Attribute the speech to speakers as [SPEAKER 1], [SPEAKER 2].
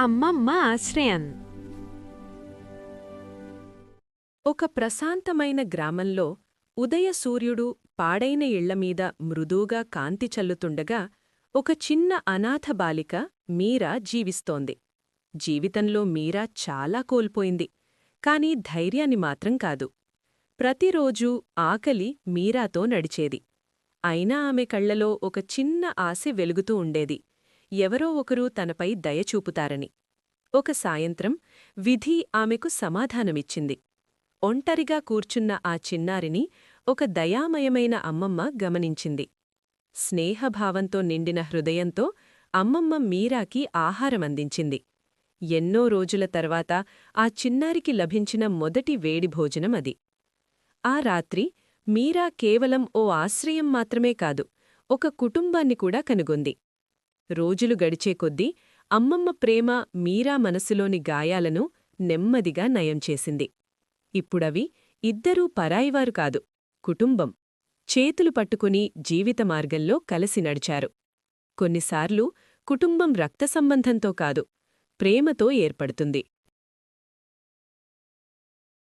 [SPEAKER 1] అమ్మమ్మ ఆశ్రయం.
[SPEAKER 2] ఒక ప్రశాంతమైన గ్రామంలో ఉదయ సూర్యుడు పాడైన ఇళ్లమీద మృదువుగా కాంతి చల్లుతుండగా ఒక చిన్న అనాథ బాలిక మీరా జీవిస్తోంది. జీవితంలో మీరా చాలా కోల్పోయింది, కాని ధైర్యాన్ని మాత్రం కాదు. ప్రతిరోజూ ఆకలి మీరాతో నడిచేది. అయినా ఆమె కళ్లలో ఒక చిన్న ఆశ వెలుగుతూ ఉండేది, ఎవరో ఒకరు తనపై దయచూపుతారని. ఒక సాయంత్రం విధి ఆమెకు సమాధానమిచ్చింది. ఒంటరిగా కూర్చున్న ఆ చిన్నారిని ఒక దయామయమైన అమ్మమ్మ గమనించింది. స్నేహభావంతో నిండిన హృదయంతో అమ్మమ్మ మీరాకి ఆహారమందించింది. ఎన్నో రోజుల తర్వాత ఆ చిన్నారికి లభించిన మొదటి వేడి భోజనం అది. ఆ రాత్రి మీరా కేవలం ఓ ఆశ్రయం మాత్రమే కాదు, ఒక కుటుంబాన్ని కూడా కనుగొంది. రోజులు గడిచే కొద్దీ అమ్మమ్మ ప్రేమ మీరా మనసులోని గాయాలను నెమ్మదిగా నయం చేసింది. ఇప్పుడవి ఇద్దరూ పరాయివారు కాదు, కుటుంబం. చేతులు పట్టుకుని జీవిత మార్గంలో కలసి నడిచారు. కొన్నిసార్లు కుటుంబం రక్తసంబంధంతో కాదు, ప్రేమతో ఏర్పడుతుంది.